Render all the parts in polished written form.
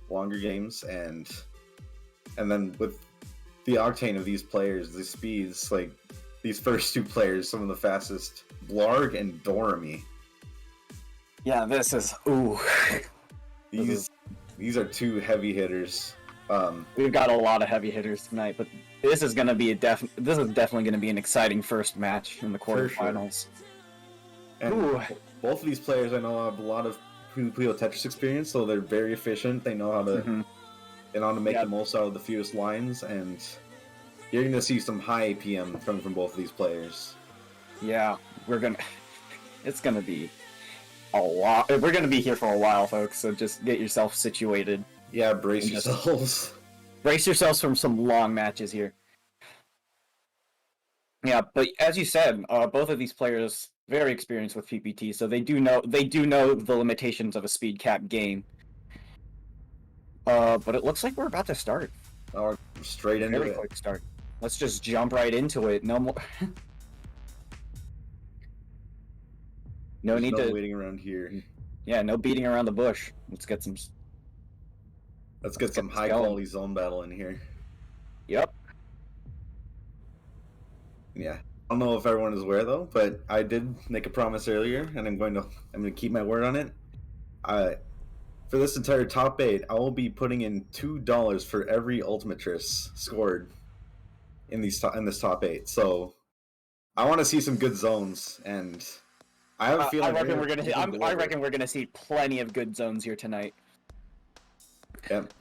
longer games, and then with the octane of these players, the speeds, like these first two players, some of the fastest, Blaarg and Doremy. Yeah, this is ooh. These are two heavy hitters. We've got a lot of heavy hitters tonight, but this is gonna be this is definitely gonna be an exciting first match in the quarterfinals. Sure. And both of these players I know have a lot of Puyo Tetris experience, so they're very efficient. They know how to make the most out of the fewest lines, and you're gonna see some high APM coming from both of these players. Yeah, it's gonna be a lot. We're gonna be here for a while, folks. So just get yourself situated. Yeah, brace yourselves. Brace yourselves from some long matches here. Yeah, but as you said, both of these players very experienced with PPT, so they do know the limitations of a speed cap game. But it looks like we're about to start. Oh, straight into Very it. quick start. Let's just jump right into it. No more. There's no waiting around here. Yeah, no beating around the bush. Let's get some high quality zone battle in here. Yep. Yeah. I don't know if everyone is aware though, but I did make a promise earlier, and I'm going to keep my word on it. For this entire top 8, I will be putting in $2 for every Ultimatris scored in this top 8. So I want to see some good zones, and I have a feeling I reckon we're gonna see plenty of good zones here tonight. Yep.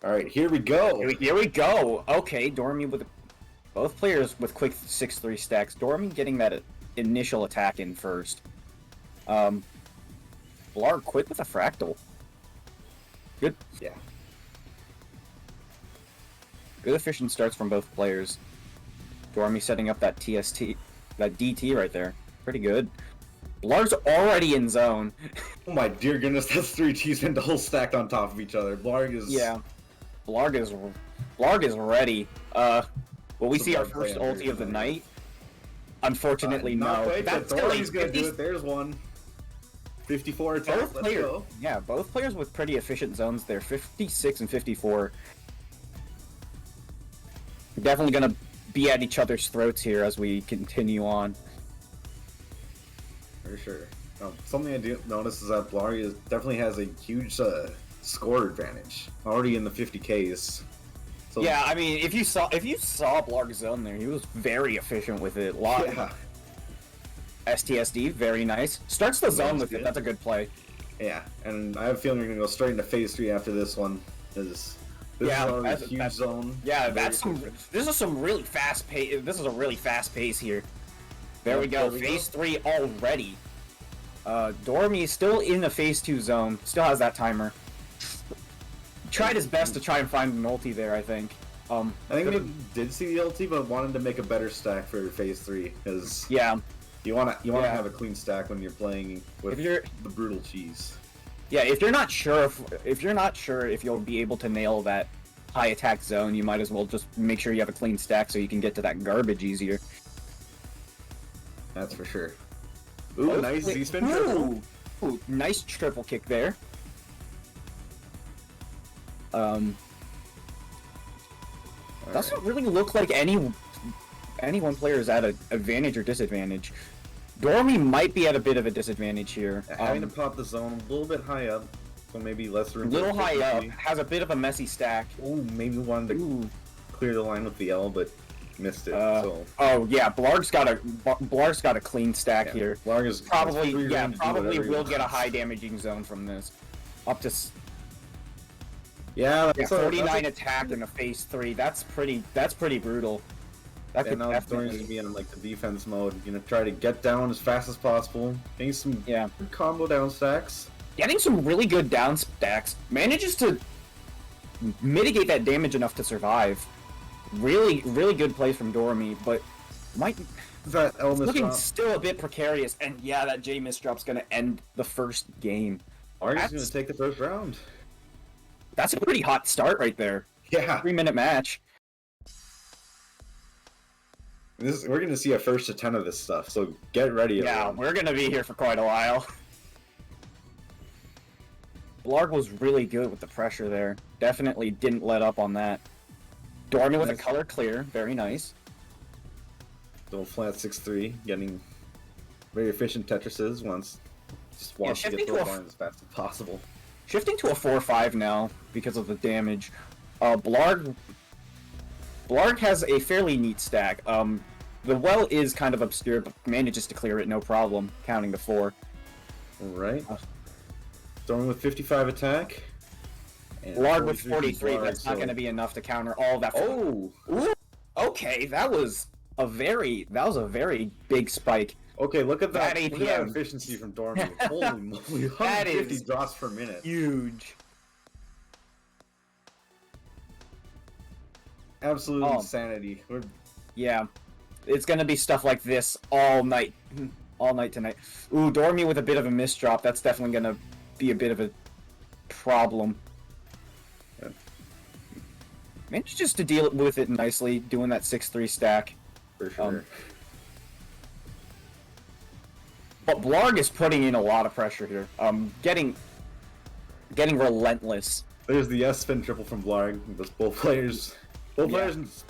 All right, here we go. Here we go. Okay, Doremy with both players with quick 6-3 stacks. Doremy getting that initial attack in first. Blaarg quick with a fractal. Good. Yeah. Good efficient starts from both players. Doremy setting up that TST, that DT right there. Pretty good. Blaarg's already in zone. Oh my dear goodness, that's 3 T-spin double stacked on top of each other. Blaarg is... Yeah. Blaarg is ready. Will we see our first ulti of the night? Unfortunately, no. That's Doremy's gonna do it. There's one. 54 attacks. Let's go. Yeah, both players with pretty efficient zones there. 56 and 54. Definitely gonna be at each other's throats here as we continue on. For sure. Something I do notice is that Blaarg definitely has a huge score advantage. Already in the 50Ks. So, yeah, I mean, if you saw Blaarg's zone there, he was very efficient with it. Yeah. STSD, very nice. Starts the zone with it. That's a good play. Yeah, and I have a feeling we're gonna go straight into phase 3 after this one. This is a huge zone. Yeah, this is some really fast pace. This is a really fast pace here. There we go. Phase 3 already. Doremy is still in the phase 2 zone. Still has that timer. Tried his best to try and find an ulti there, I think. I think we did see the ulti, but wanted to make a better stack for phase 3 because you want to have a clean stack when you're playing with the brutal cheese. Yeah, if you're not sure if you'll be able to nail that high attack zone, you might as well just make sure you have a clean stack so you can get to that garbage easier. That's for sure. Ooh, nice Z-spin triple. Ooh, nice triple kick there. Doesn't really look like any one player is at an advantage or disadvantage. Doremy might be at a bit of a disadvantage here. Having to pop the zone a little bit high up, so maybe less room. A little high up, has a bit of a messy stack. Ooh, maybe wanted to clear the line with the L, but missed it. Oh yeah, Blaarg's got a clean stack here. Blaarg is probably will get a high damaging zone from this. Up to 49 attack in a phase 3. That's pretty brutal. That could definitely be in like the defense mode. Try to get down as fast as possible. Getting some good combo down stacks. Getting some really good down stacks. Manages to mitigate that damage enough to survive. Really good play from Doremy, but looking still a bit precarious. And yeah, that J misdrop's gonna end the first game. Blaarg's gonna take the first round. That's a pretty hot start right there. Yeah. 3-minute match. We're gonna see a first to 10 of this stuff, so get ready. Yeah, we're gonna be here for quite a while. Blaarg was really good with the pressure there. Definitely didn't let up on that. Doremy with a color clear, very nice. Double flat 6-3, getting very efficient Tetrises once. Just wants to get those lines as fast as possible. Shifting to a 4-5 now because of the damage. Blaarg has a fairly neat stack. The well is kind of obscure, but manages to clear it no problem, counting to 4. Alright. Doremy with 55 attack. Blaarg with 43, that's not going to be enough to counter all that. Oh! Ooh. Okay, that was a very big spike. Okay, look at that. That look at that efficiency from Doremy. Holy moly, 150 drops per minute. Huge. Absolute insanity. Yeah. It's gonna be stuff like this all night. All night tonight. Ooh, Doremy with a bit of a misdrop. That's definitely gonna be a bit of a problem. Yeah. Managed just to deal with it nicely, doing that 6-3 stack. For sure. But Blaarg is putting in a lot of pressure here. Getting relentless. There's the S-spin triple from Blaarg. Both players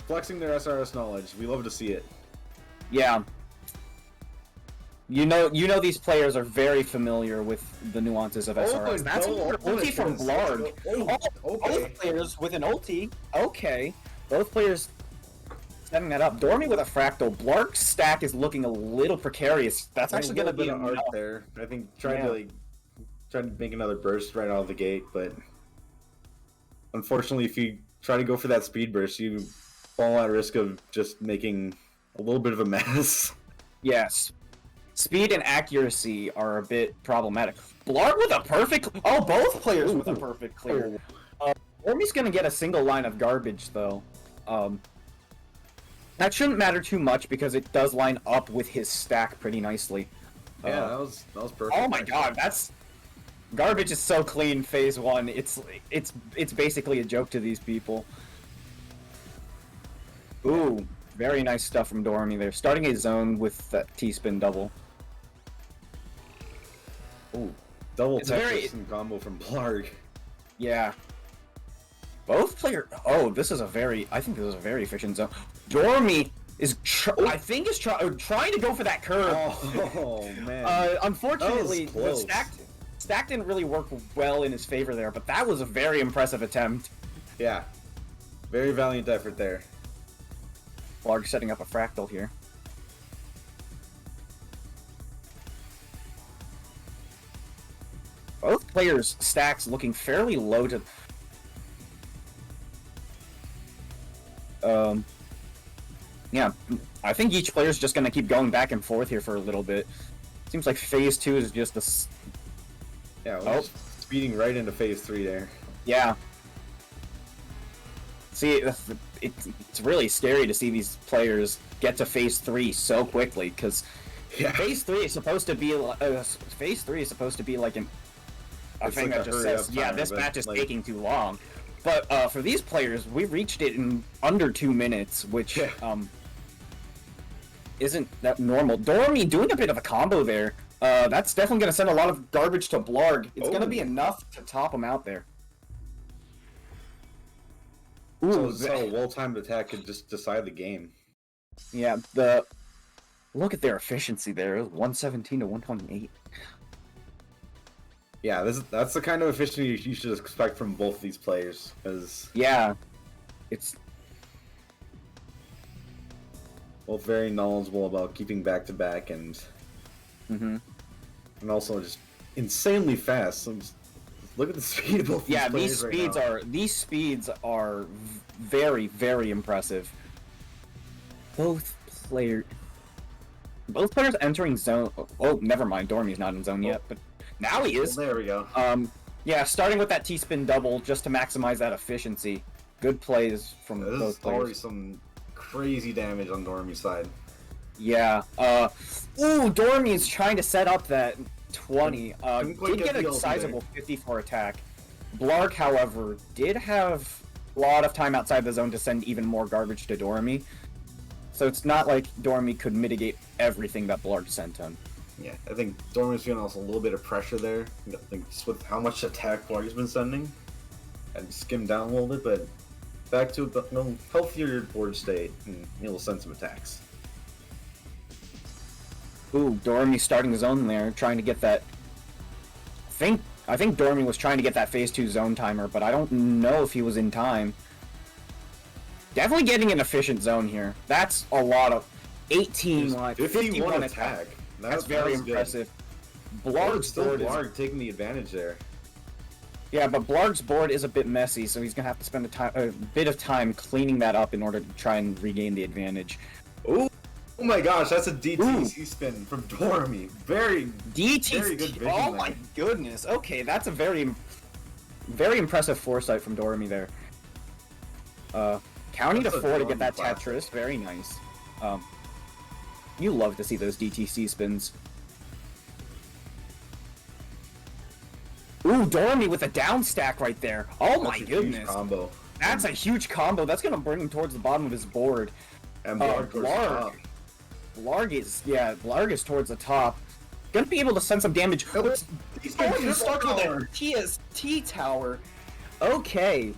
flexing their SRS knowledge. We love to see it. Yeah. You know these players are very familiar with the nuances of SRS. That's an ulti from Blaarg. Both players with an ulti. Okay. Both players setting that up. Doremy with a fractal. Blaarg's stack is looking a little precarious. That's actually going to be an art there. I think tried to make another burst right out of the gate, but unfortunately, if you try to go for that speed burst, you fall at risk of just making a little bit of a mess. Yes. Speed and accuracy are a bit problematic. Blaarg with a perfect... Oh, both players with a perfect clear. Doremy's going to get a single line of garbage, though. That shouldn't matter too much because it does line up with his stack pretty nicely. Yeah, that was perfect. Oh my god, that's... Garbage is so clean, phase 1. It's basically a joke to these people. Ooh, very nice stuff from Doremy there. Starting a zone with that T-spin double. Ooh, double Tetris and combo from Blaarg. Yeah. Both player. Oh, this is a very. I think this is a very efficient zone. Doremy is. I think is trying to go for that curve. Oh man. Unfortunately, the stack didn't really work well in his favor there, but that was a very impressive attempt. Yeah. Very valiant effort there. Blaarg setting up a fractal here. Both players' stacks looking fairly low to... Yeah, I think each player's just gonna keep going back and forth here for a little bit. Seems like phase 2 is just a... Yeah, we're just speeding right into phase 3 there. Yeah. See, it's really scary to see these players get to phase 3 so quickly, because phase 3 is supposed to be like a thing that just says, yeah, this match is taking too long. But for these players, we reached it in under 2 minutes, which isn't that normal. Doremy doing a bit of a combo there. That's definitely going to send a lot of garbage to Blaarg. It's going to be enough to top him out there. Ooh, so a well-timed attack could just decide the game. Yeah, look at their efficiency there. It was 117 to 128. Yeah, that's the kind of efficiency you should expect from both these players. Cause it's both very knowledgeable about keeping back-to-back and also just insanely fast. So look at the speed of both these players. These speeds are very, very impressive. Both players entering zone. Oh, never mind. Doremy's not in zone yet, but now he is. Well, there we go. Yeah, starting with that T-spin double just to maximize that efficiency. Good plays from both players. Already some crazy damage on Doremy's side. Yeah. Ooh, Doremy is trying to set up that 20. Did get a sizable 54 attack. Blaarg, however, did have a lot of time outside the zone to send even more garbage to Doremy. So it's not like Doremy could mitigate everything that Blaarg sent him. Yeah, I think Doremy's feeling also a little bit of pressure there. I think just with how much attack Blaarg's been sending, and skim down a little bit, but back to a healthier board state, and he'll send some attacks. Ooh, Doremy starting the zone there, trying to get that. I think Doremy was trying to get that phase 2 zone timer, but I don't know if he was in time. Definitely getting an efficient zone here. That's a lot of 18 line, 51 attack. That's very impressive. Blaarg's still Blaarg taking the advantage there. Yeah, but Blaarg's board is a bit messy, so he's gonna have to spend a bit of time cleaning that up in order to try and regain the advantage. Ooh. Oh my gosh, that's a DTC spin from Doremy. Very good vision. Oh my goodness. Okay, that's a very impressive foresight from Doremy there. Counting to 4 to get that Tetris, very nice. You love to see those DTC spins. Ooh, Doremy with a down stack right there. Oh my goodness. Huge combo. That's a huge combo. That's gonna bring him towards the bottom of his board. And Blaarg Blaarg is towards the top. Gonna be able to send some damage. He's stuck with a TST tower. Okay.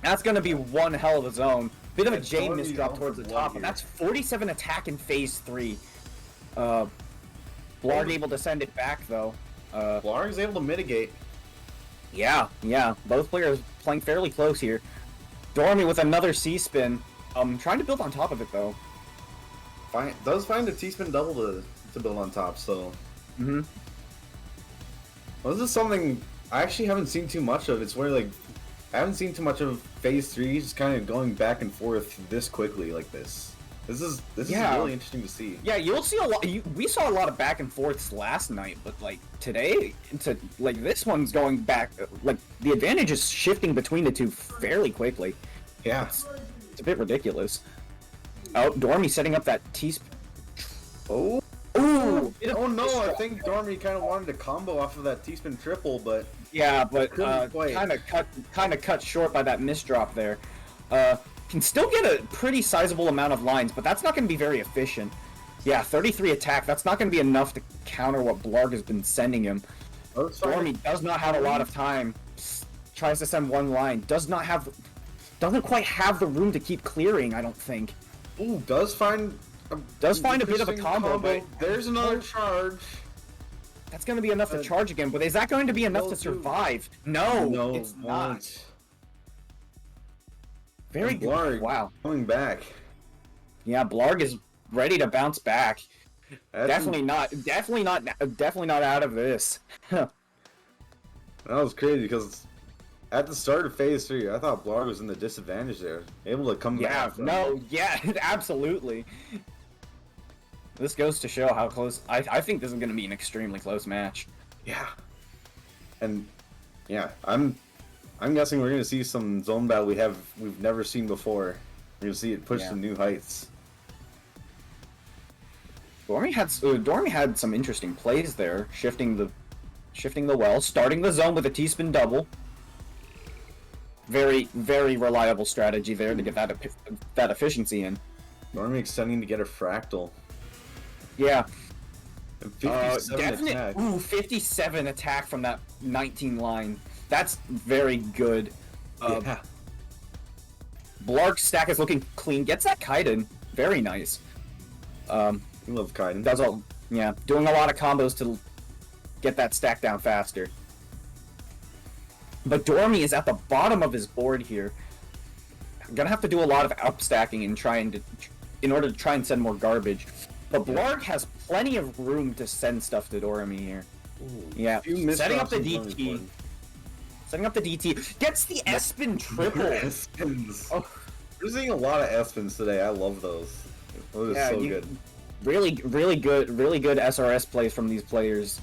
That's gonna be one hell of a zone. Bit of a J misdrop towards the top, and that's 47 attack in phase 3. Blaarg able to send it back though. Blaarg's able to mitigate. Yeah. Both players playing fairly close here. Doremy with another C-spin. Trying to build on top of it though. Does find a T-spin double to build on top, so. Mm-hmm. Well, this is something I actually haven't seen too much of. It's where like I haven't seen too much of phase 3 just kind of going back and forth this quickly like this. This is really interesting to see. Yeah, you'll see a lot. We saw a lot of back and forths last night, but like today, this one's going back. Like the advantage is shifting between the two fairly quickly. Yeah, it's a bit ridiculous. Oh, Doremy setting up that T-spin. Oh no! I think Doremy kind of wanted to combo off of that T-spin triple, but kind of cut short by that misdrop there. Can still get a pretty sizable amount of lines, but that's not going to be very efficient. Yeah, 33 attack. That's not going to be enough to counter what Blaarg has been sending him. Doremy does not have a lot of time. Tries to send one line. Doesn't quite have the room to keep clearing, I don't think. Ooh, does find a bit of a combo. But there's another charge. That's going to be enough to charge again, but is that going to be enough to survive? No, it's not. Very good. Blaarg, wow. Coming back. Yeah, Blaarg is ready to bounce back. Definitely not out of this. That was crazy because at the start of phase 3, I thought Blaarg was in the disadvantage there. Able to come back. Yeah, absolutely. This goes to show how close. I think this is going to be an extremely close match. Yeah. And yeah, I'm guessing we're going to see some zone battle we've never seen before. We're going to see it push to new heights. Doremy had some interesting plays there, shifting the well, starting the zone with a T-spin double. Very, very reliable strategy there to get that efficiency in. Doremy extending to get a fractal. Yeah. 57 attack. Ooh, 57 attack from that 19 line. That's very good. Yeah. Blaarg's stack is looking clean. Gets that Kaiden. Very nice. You love Kaiden. Doing a lot of combos to get that stack down faster. But Doremy is at the bottom of his board here. Gonna have to do a lot of upstacking in order to try and send more garbage. But Blaarg has plenty of room to send stuff to Doremy here. Ooh, setting up the DT. Setting up the DT. Gets the S-spin triple. S-spins. Oh. We're seeing a lot of S-spins today. I love those. Those are so good. Really good SRS plays from these players.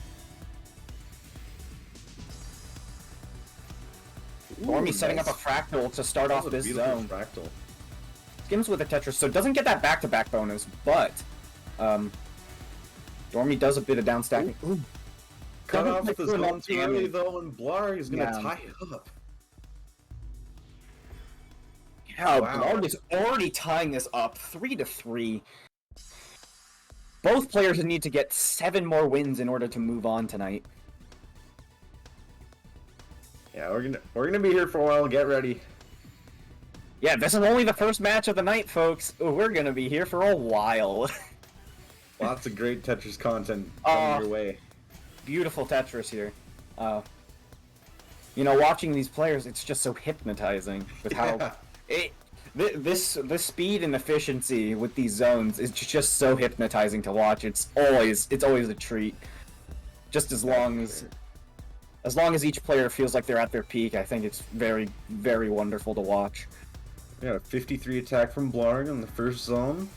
Doremy setting up a fractal to start off this zone. Fractal. Skims with a Tetris, so doesn't get that back-to-back bonus, but Doremy does a bit of downstacking. Ooh. Cut off the zone too early though, and Blaarg is gonna tie it up. Yeah, wow. Blaarg is already tying this up 3-3. Both players need to get 7 more wins in order to move on tonight. Yeah, we're gonna be here for a while. Get ready. Yeah, this is only the first match of the night, folks. We're gonna be here for a while. Lots of great Tetris content coming your way. Beautiful Tetris here. You know, watching these players, it's just so hypnotizing with how this speed and efficiency with these zones is just so hypnotizing to watch. It's always a treat. Just as long as each player feels like they're at their peak, I think it's very, very wonderful to watch. We got a 53 attack from Blaarg in the first zone.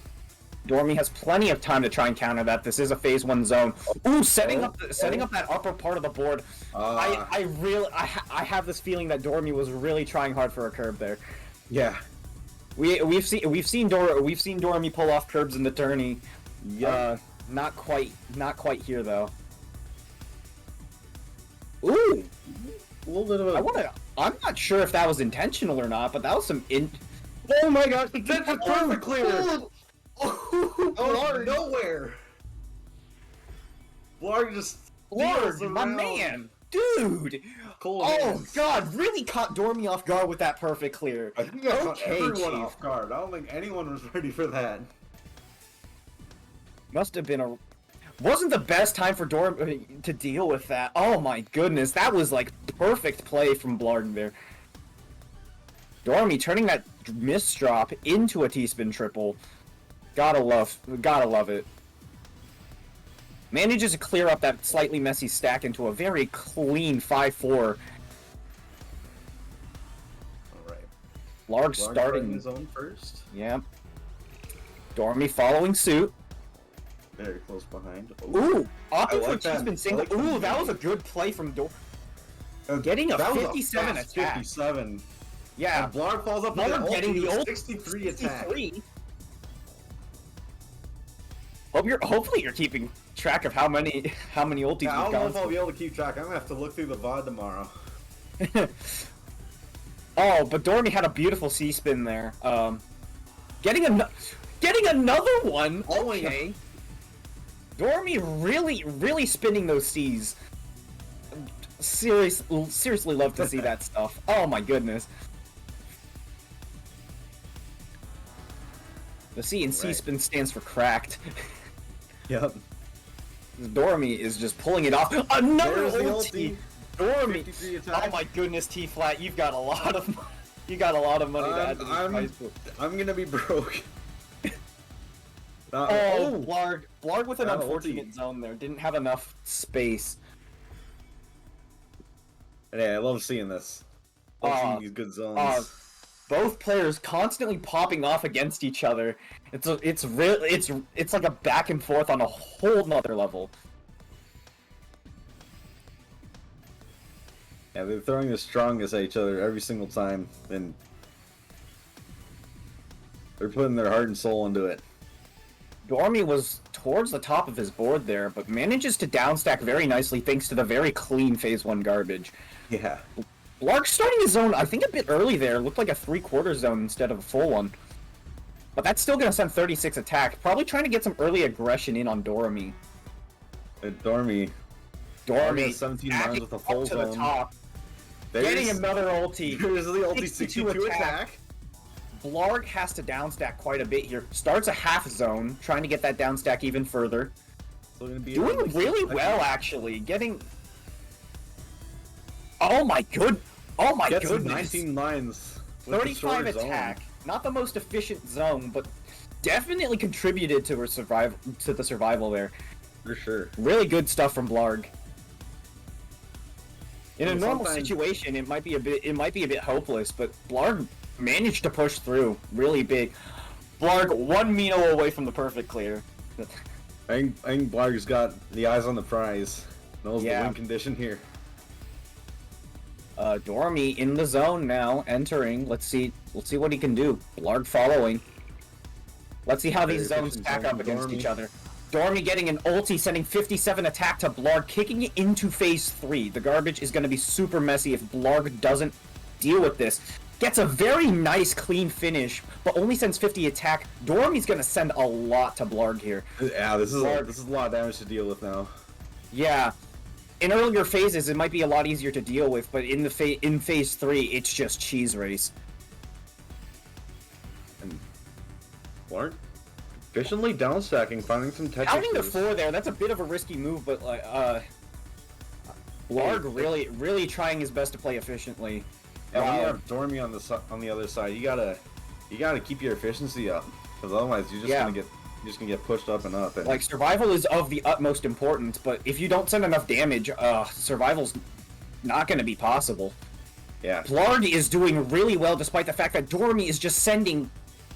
Doremy has plenty of time to try and counter that. This is a phase 1 zone. Ooh, setting up that upper part of the board. I have this feeling that Doremy was really trying hard for a curb there. Yeah. We've seen Doremy pull off curbs in the tourney. Yeah. Not quite here though. Ooh. A little bit of a... I'm not sure if that was intentional or not, but that was some Oh my gosh, that's a perfect clear! Out of nowhere! Blaarg, my man! Dude! Oh god, really caught Doremy off guard with that perfect clear. I think I caught everyone off guard. I don't think anyone was ready for that. Must have been wasn't the best time for Doremy to deal with that. Oh my goodness, that was like perfect play from Blaarg there. Doremy turning that miss drop into a T-spin triple. Gotta love it. Manages to clear up that slightly messy stack into a very clean 5-4. Alright. Blaarg starting his own first. Yeah. Doremy following suit. Very close behind. Ooh! Opting for T-spin single. Ooh, that was a good play from getting a 57 attack. 57. Yeah. And Blaarg falls up with getting the old 63 attack. Hopefully you're keeping track of how many ultis yeah, we've I don't know if I'll be able to keep track. I'm gonna have to look through the VOD tomorrow. Oh, but Doremy had a beautiful C-spin there. Getting another one. Okay. Doremy really spinning those C's. Seriously love to see that stuff. Oh my goodness. The C in C-spin stands for cracked. Yep. Doremy is just pulling it off. Another ulti. Doremy. Oh my goodness, T-flat, you've got a lot of money to add to this prize pool. I'm gonna be broke. Blaarg with an unfortunate zone there. Didn't have enough space. Yeah, I love seeing this. Seeing these good zones. Both players constantly popping off against each other. It's like a back and forth on a whole nother level. Yeah, they're throwing the strongest at each other every single time, and they're putting their heart and soul into it. Doremy was towards the top of his board there, but manages to downstack very nicely thanks to the very clean phase 1 garbage. Yeah. Blaarg starting his zone, I think a bit early there. Looked like a 3/4 zone instead of a full one. But that's still going to send 36 attack. Probably trying to get some early aggression in on Doremy. Doremy 17 rounds with a full to zone. The top. Getting another ulti. There's the ulti 62 attack. Blaarg has to downstack quite a bit here. Starts a half zone, trying to get that downstack even further. So doing really well, actually. Getting... Oh my goodness. 19 lines. 35 attack. Not the most efficient zone, but definitely contributed to the survival there. For sure. Really good stuff from Blaarg. In a normal situation, it might be a bit hopeless, but Blaarg managed to push through really big. Blaarg 1 Mino away from the perfect clear. I think Blaarg's got the eyes on the prize. Knows the win condition here. Doremy in the zone now, entering. Let's see what he can do. Blaarg following. Let's see how these zones stack up against each other. Doremy getting an ulti, sending 57 attack to Blaarg, kicking it into phase 3. The garbage is going to be super messy if Blaarg doesn't deal with this. gets a very nice clean finish, but only sends 50 attack. Doremy's gonna send a lot to Blaarg here. Yeah, this is a lot of damage to deal with now. Yeah. In earlier phases, it might be a lot easier to deal with, but in phase 3, it's just cheese race. And Blaarg efficiently down stacking, finding some Tetris. Counting to 4 there, that's a bit of a risky move, but like Blaarg really trying his best to play efficiently. And when you have Doremy on the other side, you gotta keep your efficiency up, because otherwise you're just gonna get pushed up and up. And like, survival is of the utmost importance, but if you don't send enough damage, survival's not gonna be possible. Yeah. Blaarg is doing really well despite the fact that Doremy is just sending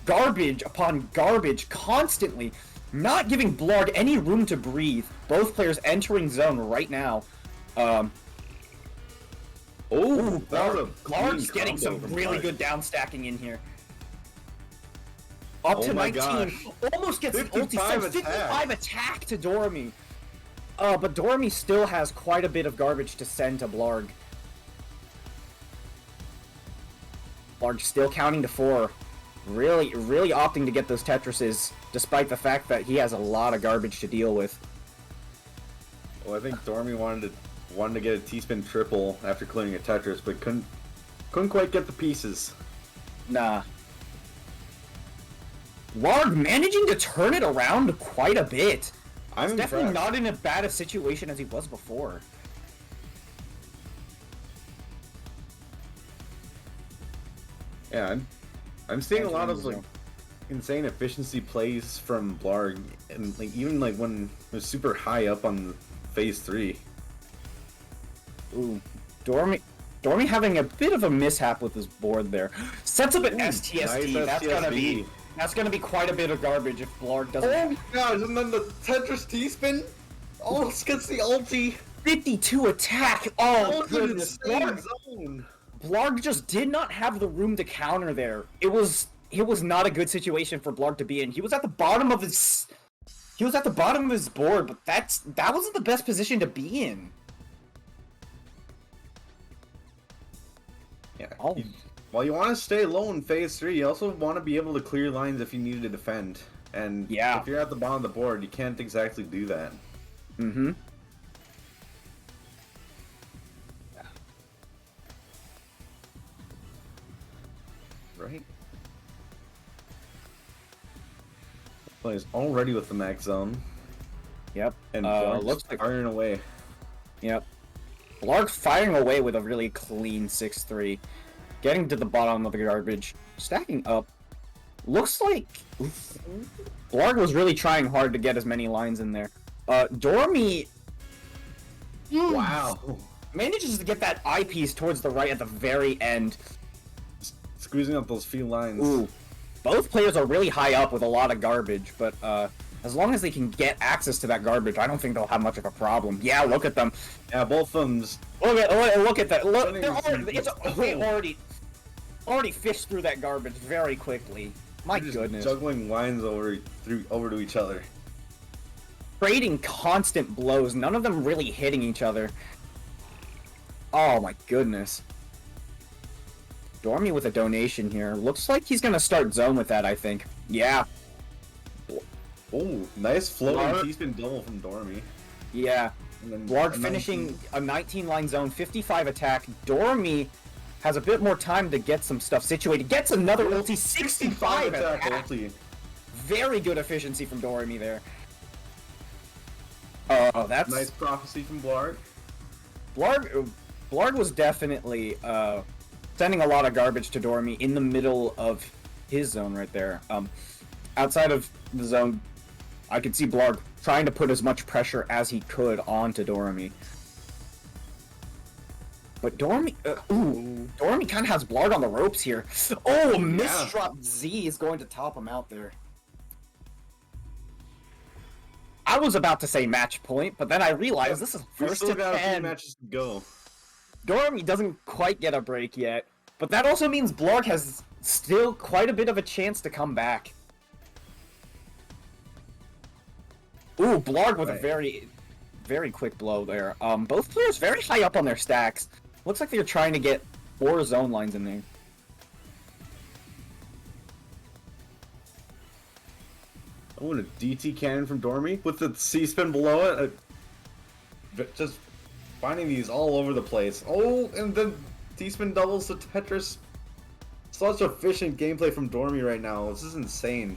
garbage upon garbage constantly, not giving Blaarg any room to breathe. Both players entering zone right now. Blaarg's getting some really good down stacking in here. Up to 19, gosh. Almost gets an ulti, sends 55 attack to Doremy. But Doremy still has quite a bit of garbage to send to Blaarg. Blaarg still counting to 4. Really opting to get those Tetrises, despite the fact that he has a lot of garbage to deal with. Well, I think Doremy wanted to get a T-spin triple after clearing a Tetris, but couldn't quite get the pieces. Nah. Blaarg managing to turn it around quite a bit. He's definitely not in as bad a situation as he was before. Yeah, I'm seeing a lot of like insane efficiency plays from Blaarg, and like even like when it was super high up on phase 3. Ooh, Doremy having a bit of a mishap with his board there. Sets up an STSD. Nice That's gonna be quite a bit of garbage if Blaarg doesn't. Oh my gosh! And then the Tetris T-spin almost gets the ulti. 52 attack. Oh goodness! Blaarg just did not have the room to counter there. It was not a good situation for Blaarg to be in. He was at the bottom of his board, but that wasn't the best position to be in. Yeah. While you want to stay low in phase 3, you also want to be able to clear lines if you need to defend. And if you're at the bottom of the board, you can't exactly do that. Mm-hmm. Right? Plays already with the max zone. Yep. And looks like firing away. Yep. Blaarg firing away with a really clean 6-3. Getting to the bottom of the garbage. Stacking up. Looks like Blaarg was really trying hard to get as many lines in there. Doremy... Wow. Manages to get that eyepiece towards the right at the very end. Squeezing up those few lines. Ooh. Both players are really high up with a lot of garbage, but as long as they can get access to that garbage, I don't think they'll have much of a problem. Yeah, look at them. Yeah, both of them. Look at that. Look, they already fished through that garbage very quickly. My goodness. Juggling lines over to each other. Trading constant blows, none of them really hitting each other. Oh my goodness. Doremy with a donation here. Looks like he's gonna start zone with that, I think. Yeah. Oh, nice floating T-spin double from Doremy. Yeah. Blaarg finishing a 19-line zone, 55 attack. Doremy has a bit more time to get some stuff situated. Gets another ulti, 65 attack. Ulti. Very good efficiency from Doremy there. Oh, that's... Nice prophecy from Blaarg. Blaarg was definitely sending a lot of garbage to Doremy in the middle of his zone right there. Outside of the zone, I could see Blaarg trying to put as much pressure as he could onto Doremy. But Doremy, Doremy kind of has Blaarg on the ropes here. Oh, misdrop Z is going to top him out there. I was about to say match point, but then I realized this is first to 10. Got a few matches to go. Doremy doesn't quite get a break yet, but that also means Blaarg has still quite a bit of a chance to come back. Ooh, Blaarg with a very quick blow there. Both players very high up on their stacks. Looks like they're trying to get 4 zone lines in there. Oh, and a DT cannon from Doremy with the C-spin below it. Just finding these all over the place. Oh, and then D-spin doubles to Tetris. Such efficient gameplay from Doremy right now. This is insane.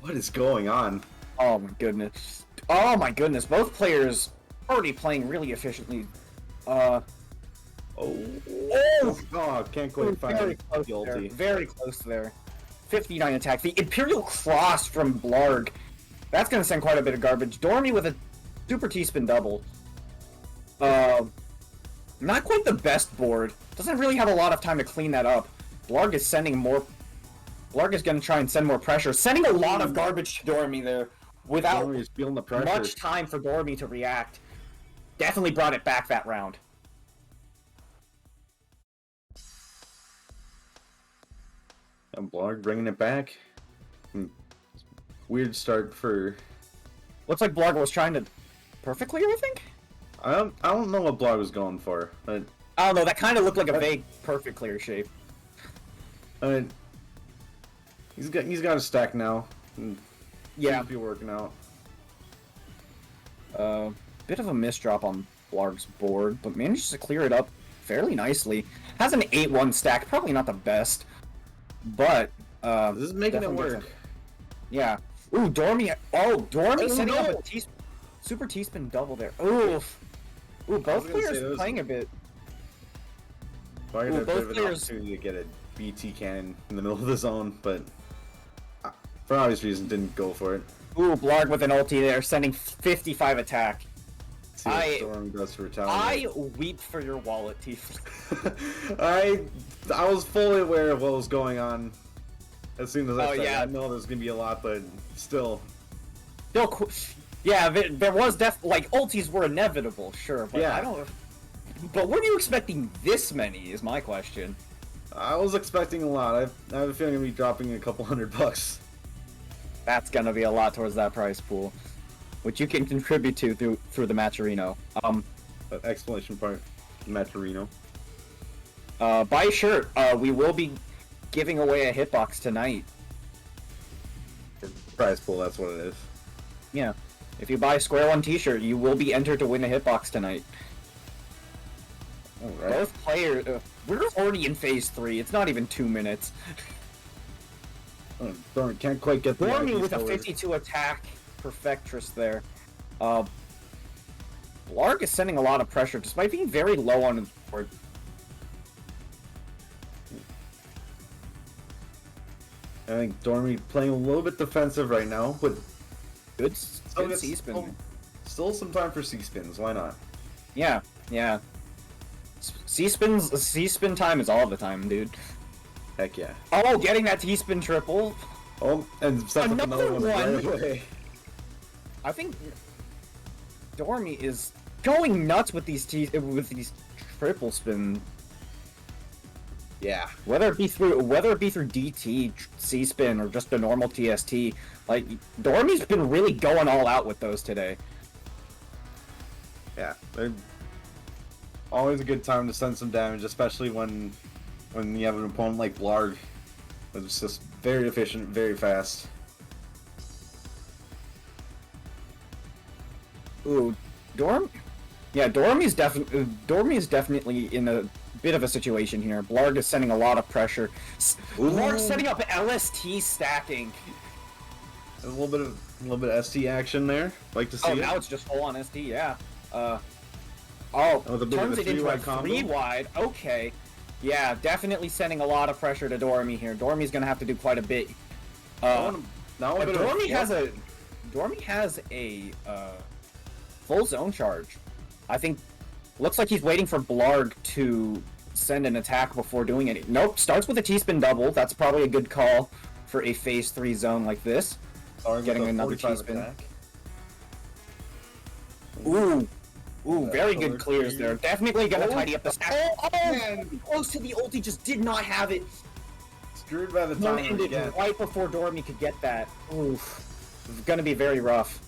What is going on? Oh my goodness. Oh my goodness. Both players already playing really efficiently. Oh, can't quite find the ulti. Very close there. 59 attack. The Imperial Cross from Blaarg. That's going to send quite a bit of garbage. Doremy with a super T-spin double. Not quite the best board. Doesn't really have a lot of time to clean that up. Blaarg is sending more... Blaarg is going to try and send more pressure. Sending a lot of garbage to Doremy there. Without feeling the pressure. Much time for Doremy to react. Definitely brought it back that round. And Blaarg bringing it back. Weird start for... Looks like Blaarg was trying to perfect clear, I think? I don't know what Blaarg was going for, but... I don't know, that kind of looked like a vague perfect clear shape. I mean, he's got a stack now. Yeah. Be working out. Bit of a misdrop on Blaarg's board, but manages to clear it up fairly nicely. Has an 8-1 stack, probably not the best, but this is making it work. Yeah. Ooh, Doremy. Oh, Doremy setting no. up a super T-spin double there. Oof. Ooh, both players playing a bit. Probably had a bit of an opportunity to get a BT cannon in the middle of the zone, but for obvious reasons didn't go for it. Ooh, Blaarg with an ulti there, sending 55 attack. See what Storm does to retaliate. I weep for your wallet, Tiefling. I was fully aware of what was going on as soon as I said yeah. I know there's gonna be a lot, but still. Yeah, there was like ultis were inevitable, sure, but yeah. I don't. But were you expecting this many? Is my question. I was expecting a lot. I have a feeling I'm gonna be dropping a couple $100. That's gonna be a lot towards that prize pool, which you can contribute to through the Matcherino. Explanation part, Matcherino. Buy a shirt. We will be giving away a hitbox tonight. Prize pool, that's what it is. Yeah. If you buy a Square One t-shirt, you will be entered to win a hitbox tonight. Alright. Both players... we're already in Phase 3. It's not even 2 minutes. Oh, can't quite get the Doremy with a 52 attack Perfectress there. Blaarg is sending a lot of pressure, despite being very low on his board. I think Doremy playing a little bit defensive right now, but good C-spin. Still some time for C-spins, why not? Yeah, yeah. C-spin time is all the time, dude. Heck yeah. Oh, getting that T-spin triple. Oh, and sets up another one right away. I think Doremy is going nuts with these triple spin. Yeah. Whether it be through DT, C-spin, or just a normal TST, like Doremy's been really going all out with those today. Yeah, they're always a good time to send some damage, especially when you have an opponent like Blaarg, it's just very efficient, very fast. Ooh, Doremy is definitely in a bit of a situation here. Blaarg is sending a lot of pressure. Blaarg setting up LST stacking. A little bit of ST action there. Like to see. Oh, it. now it's just full on ST, yeah. Turns it into a 3-wide. Okay. Yeah, definitely sending a lot of pressure to Doremy here. Doremy's gonna have to do quite a bit. Doremy has a full zone charge. I think looks like he's waiting for Blaarg to send an attack before doing it. Nope, starts with a T-spin double. That's probably a good call for a Phase 3 zone like this. Getting another T-spin. Ooh, very good clears there. Definitely gonna tidy up the stack. Man, close to the ulti, just did not have it. Screwed by the time ended right before Doremy could get that. Oof, it's gonna be very rough.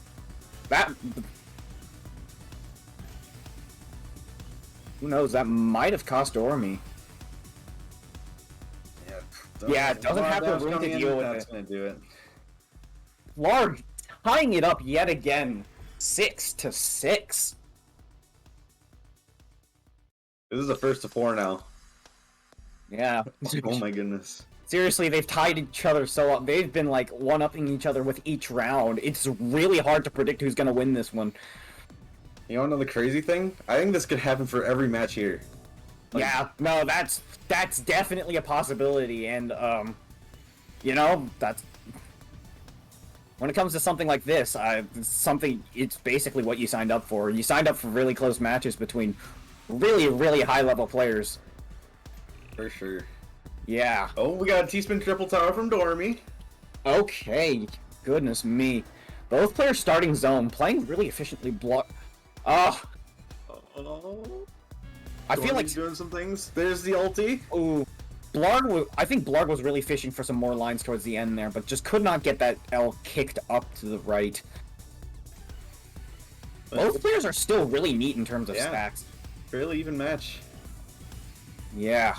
Who knows? That might have cost Doremy. Yeah, Yeah, it doesn't have the room to deal with That's it. gonna do it. Blaarg tying it up yet again, 6-6. This is a first to 4 now. Yeah. Oh my goodness. Seriously, they've tied each other so up. They've been like one-upping each other with each round. It's really hard to predict who's gonna win this one. You wanna know the crazy thing? I think this could happen for every match here. Like, yeah, no, that's definitely a possibility, and you know, that's when it comes to something like this, it's basically what you signed up for. You signed up for really close matches between really high-level players. for sure. Yeah. Oh, we got a T-spin triple tower from Doremy. Okay. Goodness me. Both players starting zone, playing really efficiently. Oh. I feel like doing some things. There's the ulti. Ooh. I think Blaarg was really fishing for some more lines towards the end there, but just could not get that L kicked up to the right. Both players are still really neat in terms of stacks. Fairly even match. Yeah.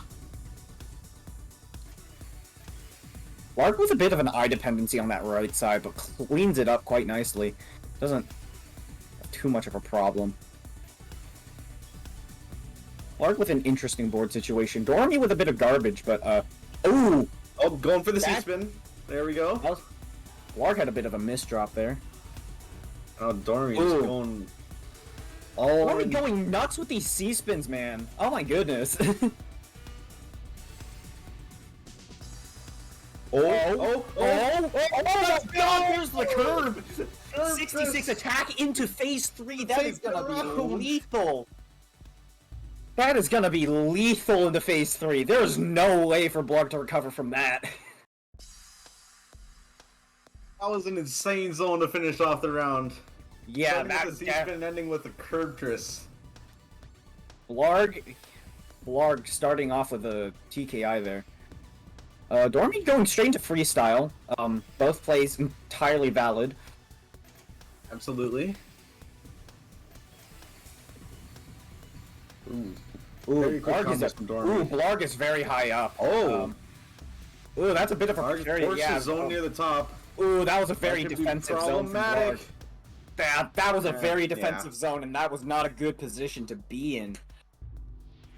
Blaarg with a bit of an eye dependency on that right side, but cleans it up quite nicely. Doesn't have too much of a problem. Blaarg with an interesting board situation. Doremy with a bit of garbage, but ooh! Oh, going for the C-spin. There we go. Blaarg had a bit of a misdrop there. Oh, Doremy is going all Doremy going nuts with these C-spins, man. Oh my goodness. Oh, here's the curve! 66 attack into phase 3. That is gonna be lethal. That is gonna be lethal into phase 3. There's no way for Blaarg to recover from that. That was an insane zone to finish off the round. Yeah, that's the C-spin ending with a curb twist. Blaarg starting off with a TKI there. Doremy going straight into freestyle. Both plays entirely valid. Absolutely. Ooh. Blaarg is very high up. Oh. Ooh, that's a bit of a zone near the top. Ooh, that was a very defensive zone from Blaarg. That was a very defensive zone, and that was not a good position to be in.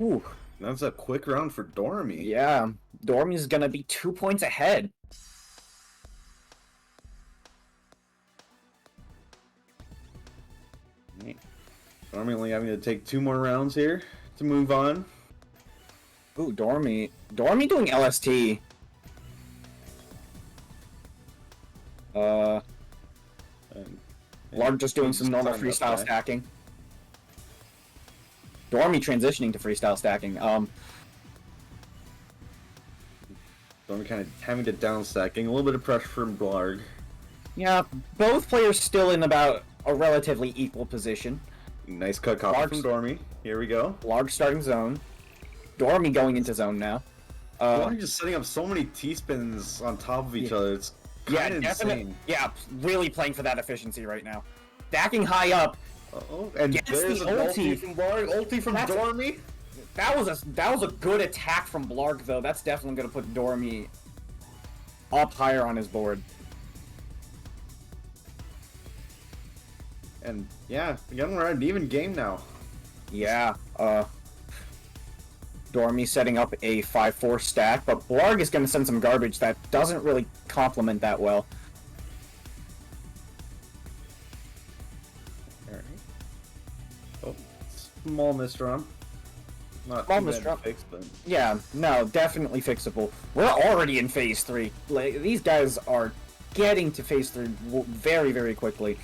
Ooh. That was a quick round for Doremy. Yeah, Doremy's gonna be 2 points ahead. Doremy only having to take 2 more rounds here to move on. Ooh, Doremy doing LST. Blaarg just doing some normal freestyle stacking. Doremy transitioning to freestyle stacking. Doremy kind of having to down stacking, a little bit of pressure from Blaarg. Yeah, both players still in about a relatively equal position. Nice cut copy from Doremy. Here we go. Blaarg starting zone. Doremy going into zone now. Blaarg just setting up so many T-spins on top of each other. It's kind of insane. Yeah, really playing for that efficiency right now. Stacking high up. And there's an ulti from Blaarg. Ulti from Doremy. That was a good attack from Blaarg though. That's definitely gonna put Doremy up higher on his board. And yeah, again we're at an even game now. Yeah, Doremy setting up a 5-4 stack, but Blaarg is gonna send some garbage that doesn't really complement that well. Alright. Oh, small misdrop. Not small misdrop. Fix, but... Yeah, no, definitely fixable. We're already in phase 3. Like, these guys are getting to phase 3 very quickly.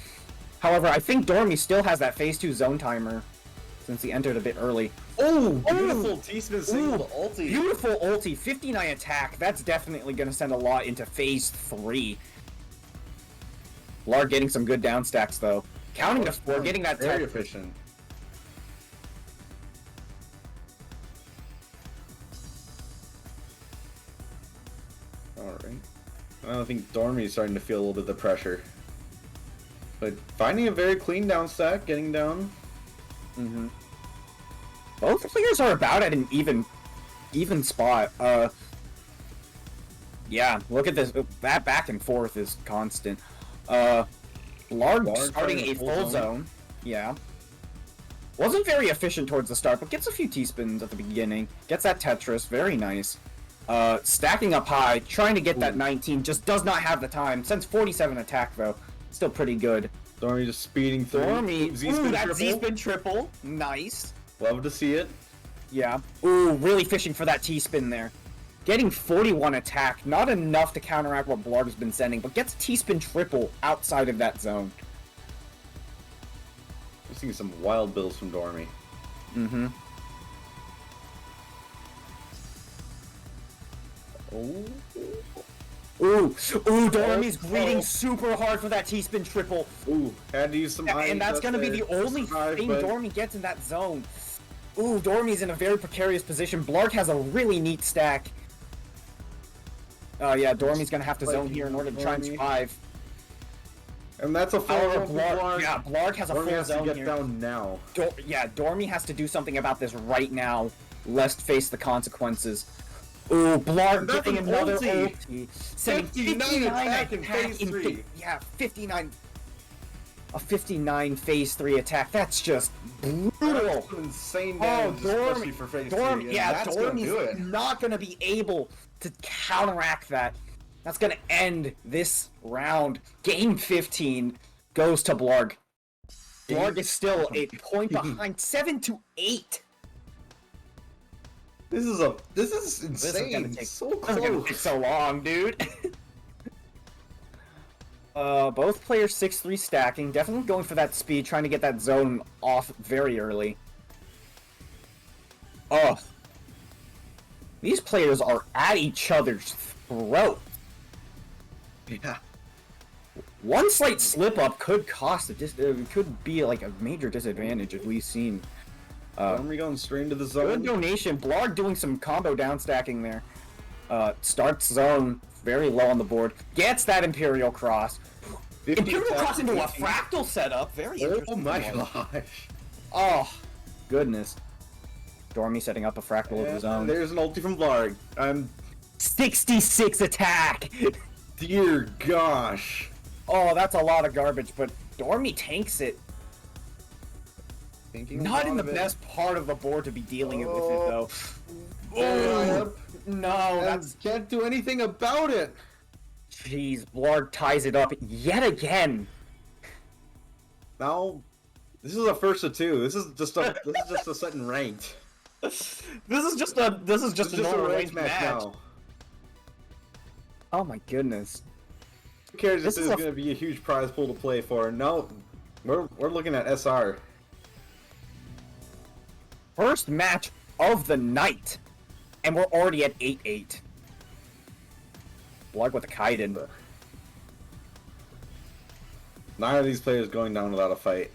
However, I think Doremy still has that phase 2 zone timer since he entered a bit early. Oh, beautiful T-spin single ulti. Beautiful ulti, 59 attack. That's definitely going to send a lot into phase 3. Blaarg getting some good down stacks though. Counting to 4, getting that very efficient. Alright. I think Doremy is starting to feel a little bit of the pressure. But finding a very clean down stack, getting down. Both players are about at an even spot. Yeah, look at this. That back and forth is constant. Blaarg starting a full zone. Yeah. Wasn't very efficient towards the start, but gets a few T-spins at the beginning. Gets that Tetris, very nice. Stacking up high, trying to get that 19, just does not have the time. Sends 47 attack, though. Still pretty good. Doremy just speeding through. Doremy, ooh, that Z-spin triple. Nice. Love to see it. Yeah. Ooh, really fishing for that T-spin there. Getting 41 attack, not enough to counteract what Blaarg has been sending, but gets a T-spin triple outside of that zone. We're seeing some wild builds from Doremy. Mm-hmm. Ooh, Doremy's greeting super hard for that T-spin triple. Ooh, had to use some high. And that's gonna be the only thing Doremy gets in that zone. Ooh, Doremy's in a very precarious position. Blaarg has a really neat stack. Yeah, Doremy's gonna have to zone here in order to try and survive. And that's a full Blaarg. Yeah, Blaarg has a full zone here. Get down now. Yeah, Doremy has to do something about this right now, lest face the consequences. Ooh, Blaarg getting another ulti. Sending 59 attack in phase 3. Yeah, 59. A 59 phase 3 attack. That's just brutal. That's insane damage, especially for phase 3. Yeah, Doremy's not going to be able to counteract that. That's going to end this round. Game 15 goes to Blaarg. Blaarg is still a point behind, 7-8. This is insane. This is gonna take so close. Take so long, dude. Both players 6-3 stacking, definitely going for that speed, trying to get that zone off very early. Oh, these players are at each other's throat. Yeah. One slight slip up could cost could be like a major disadvantage if we've seen. Doremy going straight into the zone. Good donation. Blaarg doing some combo down stacking there. Starts zone very low on the board. Gets that Imperial Cross. Imperial Cross into a fractal setup. Very interesting. Oh my gosh. Oh, goodness. Doremy setting up a fractal of his own. There's an ulti from Blaarg. 66 attack. Dear gosh. Oh, that's a lot of garbage, but Doremy tanks it. Not in the best part of the board to be dealing with it, though. Oh, no, that's... Can't do anything about it. Jeez, Blaarg ties it up yet again. Now, this is a first of two. This is just a sudden ranked. This is just a normal ranked match now. Oh my goodness. Who cares if this is going to be a huge prize pool to play for? No, we're looking at SR. First match of the night, and we're already at 8-8. Blaarg with the Kaiden. None of these players going down without a fight.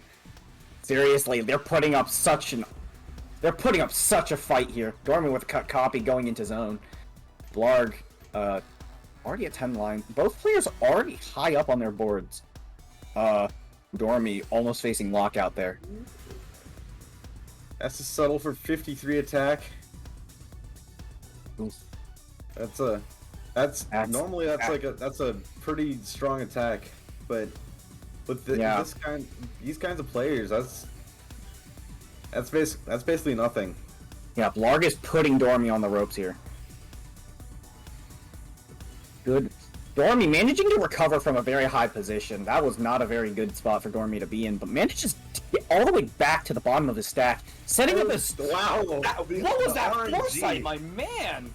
Seriously, they're putting up such a fight here. Doremy with a cut copy going into zone. Blaarg, already at 10 line. Both players already high up on their boards. Doremy almost facing lockout there. That's a subtle for 53 attack. Oof. That's a pretty strong attack, but with these kinds of players, that's basically nothing. Yeah, Blaarg is putting Doremy on the ropes here. Good. Doremy managing to recover from a very high position. That was not a very good spot for Doremy to be in, but manages to get all the way back to the bottom of his stack, setting up his... Wow! What was that foresight, my man?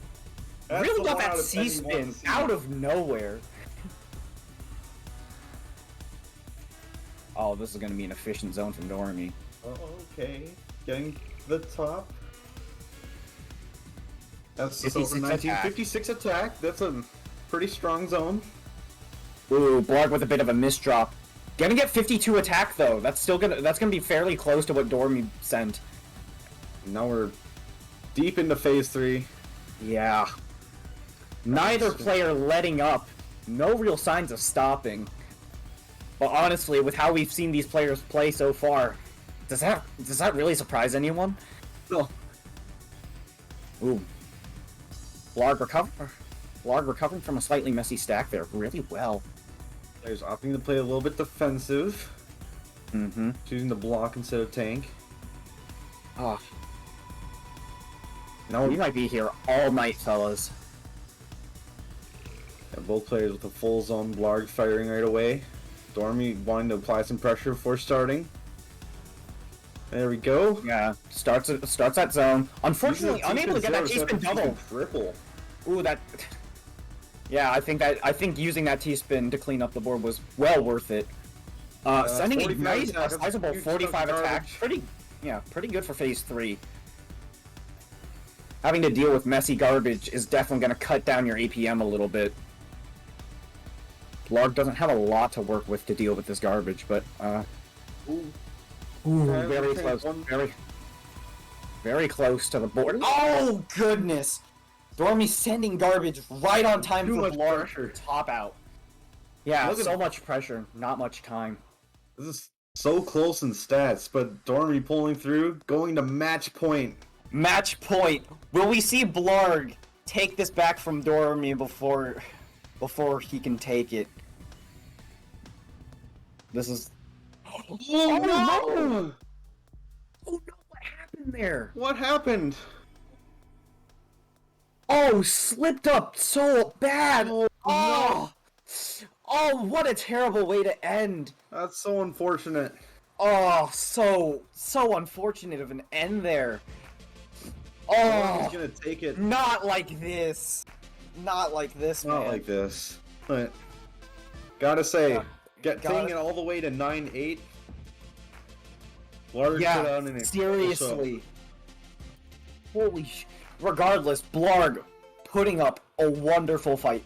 That's really got that C-spin out of nowhere. Oh, this is going to be an efficient zone from Doremy. Okay, getting the top. That's 56 attack. That's a pretty strong zone. Ooh, Blaarg with a bit of a misdrop. Gonna get 52 attack though. That's gonna be fairly close to what Doremy sent. Now we're deep into phase 3. Yeah. Neither player letting up. No real signs of stopping. But honestly, with how we've seen these players play so far, does that really surprise anyone? No. Ooh. Blaarg recover. Blaarg recovering from a slightly messy stack there really well. Players opting to play a little bit defensive. Mm-hmm. Choosing to block instead of tank. Oh. No, we might be here all night, fellas. And both players with a full zone. Blaarg firing right away. Doremy wanting to apply some pressure before starting. There we go. Yeah, starts that zone. Unfortunately, unable to get that T-spin double. Triple. Ooh, that. Yeah, I think using that T-spin to clean up the board was well worth it. Sending a nice, sizable 45 attack. Pretty good for phase 3. Having to deal with messy garbage is definitely going to cut down your APM a little bit. Blaarg doesn't have a lot to work with to deal with this garbage, but very close. Very close to the board. Oh, goodness! Doremy sending garbage right on time for Blaarg to top out. Yeah, so much pressure, not much time. This is so close in stats, but Doremy pulling through, going to match point. Match point! Will we see Blaarg take this back from Doremy before he can take it? This is... Oh no! Oh no, what happened there? What happened? Oh, slipped up so bad! Oh, oh, oh, what a terrible way to end! That's so unfortunate. Oh, so unfortunate of an end there. Oh, he's gonna take it. Not like this. Not like this, man. Not like this. But gotta say, taking it all the way to 9-8. Yeah, seriously. Holy regardless, Blaarg putting up a wonderful fight.